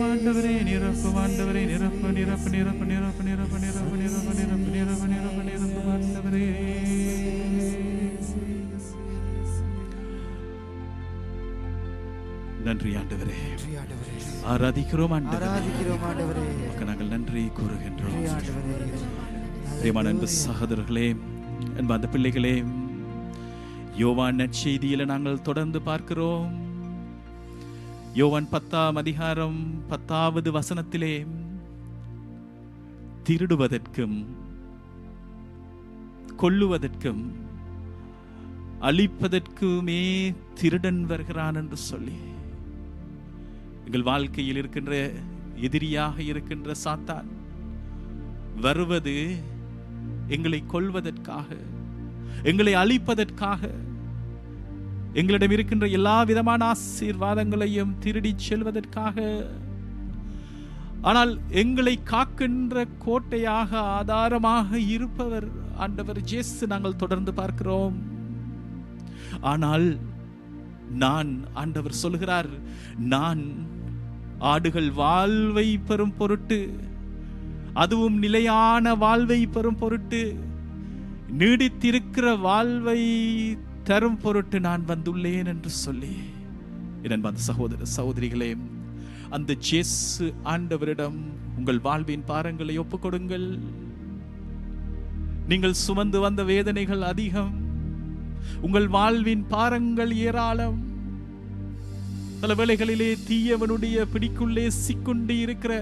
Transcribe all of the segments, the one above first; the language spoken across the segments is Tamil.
நிரப்பும் ஆண்டவரே, நிரப்பும் ஆண்டவரே, நிரப்பு நிரப்பு நிரப்பு நிரப்பு நிரப்பு நிரப்பு நிரப்பு நிரப்பு நிரப்பு நிரப்பு நிரப்பும் ஆண்டவரே. நன்றி ஆண்டவரே, ஆராதிக்கிறோம் ஆண்டவரே, நாங்கள் நன்றி கூறுகின்றோம். பிரியமான அன்பு சகோதரர்களே, அன்பார்ந்த பிள்ளைகளே, யோவான் நற்செய்தியில நாங்கள் தொடர்ந்து பார்க்கிறோம். யோவான் 10ஆம் அதிகாரம் 10வது வசனத்திலே, திருடுவதற்கும் கொல்லுவதற்கும் அழிப்பதற்குமே திருடன் வருகிறான் என்று சொல்லி, எங்கள் வாழ்க்கையில் இருக்கின்ற எதிரியாக இருக்கின்ற சாத்தான் வருவது எங்களை கொல்வதற்காக, எங்களை அழிப்பதற்காக, எங்களிடம் இருக்கின்ற எல்லா விதமான ஆசீர்வாதங்களையும் திருடி செல்வதற்காக. ஆனால் எங்களை காக்கின்ற கோட்டையாக, ஆதாரமாக இருப்பவர் ஆண்டவர் இயேசு நாங்கள் தொடர்ந்து பார்க்கிறோம். ஆனால் ஆண்டவர் சொல்கிறார், நான் ஆடுகள் வாழ்வை பெறும் பொருட்டு, அதுவும் நிலையான வாழ்வை பெறும் பொருட்டு, நீடித்திருக்கிற வாழ்வை தரும் பொருட்டு நான் வந்துள்ளேன் என்று சொல்லி, என் சகோதர சகோதரிகளே, அந்த இயேசு ஆண்டவரிடம் உங்கள் வாழ்வின் பாரங்களை ஒப்புக் கொடுங்கள். நீங்கள் சுமந்து வந்த வேதனைகள் அதிகம், உங்கள் வாழ்வின் பாரங்கள் ஏராளம். பல வேளைகளிலே தீயவனுடைய பிடிக்குள்ளே சிக்குண்டு இருக்கிற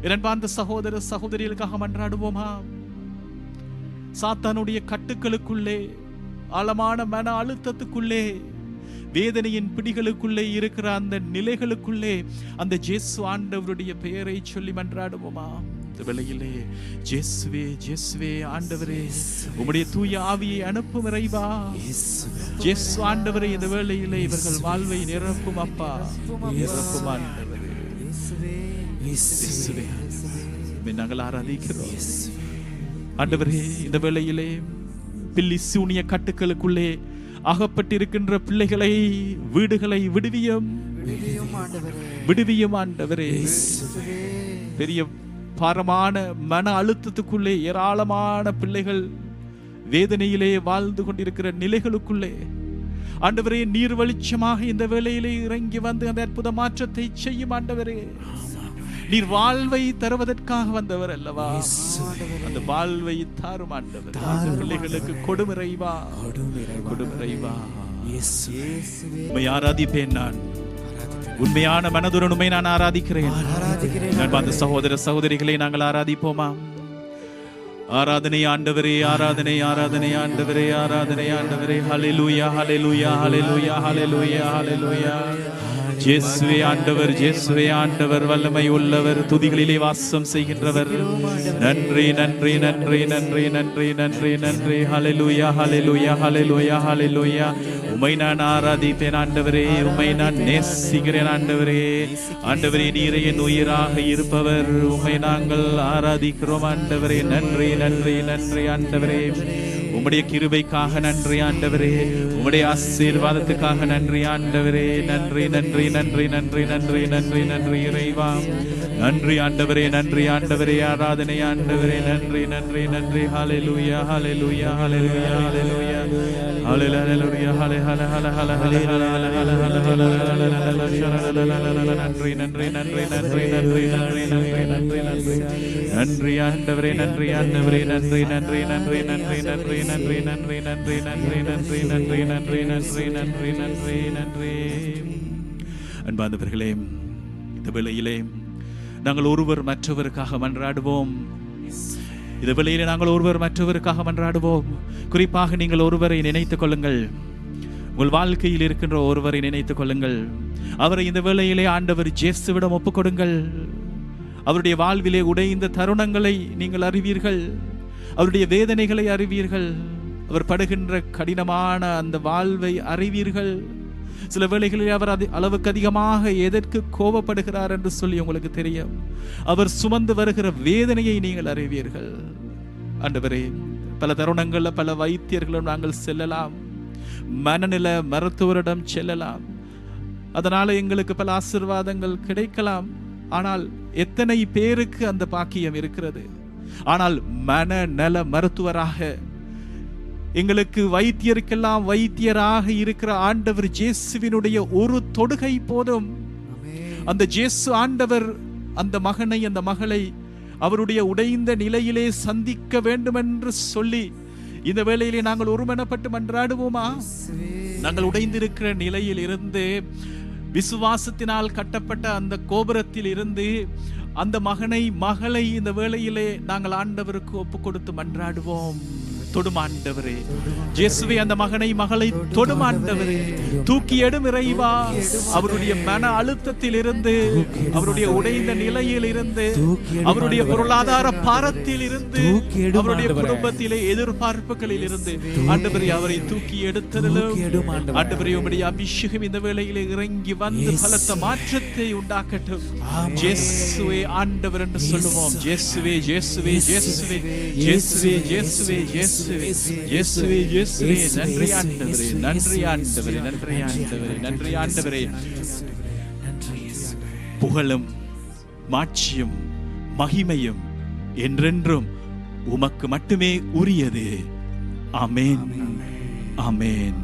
இரண்டாந்த சகோதர சகோதரிகளுக்காக மன்றாடுவோமா? சாத்தானுடைய கட்டுக்களுக்குள்ளே, ஆழமான மன அழுத்தத்துக்குள்ளே, வேதனையின் பிடிகளுக்குள்ளே இருக்கிற அந்த நிலைகளுக்குள்ளே அந்த இயேசு ஆண்டவருடைய பெயரை சொல்லி மன்றாடுவோமா? இந்த வேளையிலே இயேசுவே, இயேசுவே ஆண்டவரே, உம்முடைய தூய ஆவியை அனுப்பும் இறைவா. இயேசு ஆண்டவரே, இந்த வேளையிலே இவர்கள் வாழ்வை நிரப்பும் அப்பா, நிரப்பும் ஆண்டவரே. இயேசுவே, நாங்கள் ஆராதிக்கிறோம் ஆண்டவரே. இந்த வேளையிலே பில்லி சூனிய கட்டுக்களுக்குள்ளே அகப்பட்டிருக்கின்ற பிள்ளைகளை, வீடுகளை விடுவியும் விடுவியும் ஆண்டவரே. பெரிய பாரமான மன அழுத்தத்துக்குள்ளே ஏராளமான பிள்ளைகள் வேதனையிலே வாழ்ந்து கொண்டிருக்கிற நிலைகளுக்குள்ளே ஆண்டவரே, நீர் வெளிச்சமாக இந்த வேளையிலே இறங்கி வந்து அந்த அற்புத மாற்றத்தை செய்யும் ஆண்டவரே. நீர் வாழ்வை தருவதற்காக வந்தவர் அல்லவா? அந்த வாழ்வை தாரும் ஆண்டவர். பிள்ளைகளுக்கு கொடுமிறைவா, கொடுமிறைவா. உம்மை ஆராதிப்பேன் நான், உண்மையான மனதுடன் உண்மை நான் ஆராதிக்கிறேன். அந்த சகோதர சகோதரிகளை நாங்கள் ஆராதிப்போமா? ஆராதனை ஆண்டவரே, ஆராதனை ஆராதனை ஆண்டவரே, ஆராதனை ஆண்டவரே. ஹல்லேலூயா, ஹல்லேலூயா, ஹல்லேலூயா, ஹல்லேலூயா, ஹல்லேலூயா. இயேசுவே ஆண்டவர், இயேசுவே ஆண்டவர், வல்லமை உள்ளவர், துதிகளிலே வாசம் செய்கின்றவர். நன்றி நன்றி நன்றி நன்றி நன்றி நன்றி நன்றி. ஹல்லேலூயா ஹல்லேலூயா ஹல்லேலூயா ஹல்லேலூயா. உம்மை நான் ஆராதித்தேன் ஆண்டவரே, உம்மை நான் நேசிக்கிறேன் ஆண்டவரே. ஆண்டவரே, நீரே என் உயிராக இருப்பவர், உம்மை நாங்கள் ஆராதிக்கிறோம் ஆண்டவரே. நன்றி நன்றி நன்றி ஆண்டவரே. உம்முடைய கிருபைக்காக நன்றி ஆண்டவரே, உம்முடைய ஆசீர்வாதத்துக்காக நன்றி ஆண்டவரே. நன்றி நன்றி நன்றி நன்றி நன்றி நன்றி நன்றி இறைவா. நன்றி ஆண்டவரே, நன்றி ஆண்டவரே, ஆராதனை ஆண்டவரே. நன்றி நன்றி நன்றி. ஹல்லேலூயா ஹல்லேலூயா ஹல்லேலூயா ஹல்லேலூயா ஹல்லேலூயா நன்றி நன்றி நன்றி நன்றி நன்றி நன்றி நன்றி நன்றி நன்றி. நன்றி ஆண்டவரே, நன்றி ஆண்டவரே, நன்றி நன்றி நன்றி நன்றி நன்றி நன்றி நன்றி நன்றி நன்றி நன்றி நன்றி நன்றி நன்றி நன்றி நன்றி நன்றி. அன்பார்ந்தவர்களே, இந்த வேளையிலே நாங்கள் ஒருவர் மற்றவருக்காக மன்றாடுவோம். இந்த வேளையிலே நாங்கள் ஒருவர் மற்றவருக்காக மன்றாடுவோம். குறிப்பாக நீங்கள் ஒருவரை நினைத்துக் கொள்ளுங்கள். உங்கள் வாழ்க்கையில் இருக்கின்ற ஒருவரை நினைத்துக் கொள்ளுங்கள். அவரை இந்த வேளையிலே ஆண்டவர் இயேசுவிடம் ஒப்புக் கொடுங்கள். அவருடைய வாழ்விலே உடைந்த தருணங்களை நீங்கள் அறிவீர்கள். அவருடைய வேதனைகளை அறிவீர்கள். அவர் படுகின்ற கடினமான அந்த வாழ்வை அறிவீர்கள். சில வேளைகளில் அவர் அளவுக்கு அதிகமாக எதற்கு கோபப்படுகிறார் என்று சொல்லி உங்களுக்கு தெரியும். அவர் சுமந்து வருகிற வேதனையை நீங்கள் அறிவீர்கள். ஆண்டவரே, பல தருணங்களில் பல வைத்தியர்களும் நாங்கள் செல்லலாம், மனநில மருத்துவரிடம் செல்லலாம். அதனால எங்களுக்கு பல ஆசீர்வாதங்கள் கிடைக்கலாம். ஆனால் எத்தனை பேருக்கு அந்த பாக்கியம் இருக்கிறது? ஆனால் மனநல மருத்துவராக, எங்களுக்கு வைத்தியருக்கெல்லாம் வைத்தியராக இருக்கிற ஆண்டவர் இயேசுவினுடைய ஒரு தொடுகை போதும். அந்த இயேசு ஆண்டவர் அந்த மகனை, அந்த மகளை அவருடைய உடைந்த நிலையிலே சந்திக்க வேண்டும் என்று சொல்லி இந்த வேளையிலே நாங்கள் ஒருமனப்பட்டு மன்றாடுவோமா? நாங்கள் உடைந்திருக்கிற நிலையில் இருந்து, விசுவாசத்தினால் கட்டப்பட்ட அந்த கோபுரத்தில் இருந்து அந்த மகனை, மகளை இந்த வேளையிலே நாங்கள் ஆண்டவருக்கு ஒப்பு கொடுத்து மன்றாடுவோம். தொடுமாண்டவரே இயேசுவே, அந்த மகனை, மகளை தொடுமாண்டவரே, தூக்கி எடும் இறைவா. அவருடைய மன அழுத்தத்தில் இருந்து, அவருடைய உடைந்த நிலையில் இருந்து, அவருடைய பொருளாதார பாரத்தில் இருந்து, அவருடைய குடும்பத்திலே எதிர்பார்ப்புகளில் இருந்து ஆண்டவரே அவரை தூக்கி எடுத்ததிலும் ஆண்டவரே உம்முடைய அபிஷேகம் இந்த வேளையிலே இறங்கி வந்து பலத்த மாற்றத்தை உண்டாக்கட்டும். இயேசுவே ஆண்டவர் என்று சொல்லுவோம். இயேசுவே இயேசுவே இயேசுவே இயேசுவே இயேசுவே இயேசுவே இயேசுவே இயேசுவே. நன்றி ஆண்டவரே, நன்றி ஆண்டவரே, நன்றி ஆண்டவரே, நன்றி ஆண்டவரே. புகழும் மாட்சியும் மகிமையும் என்றென்றும் உமக்கு மட்டுமே உரியது. ஆமென், ஆமென்.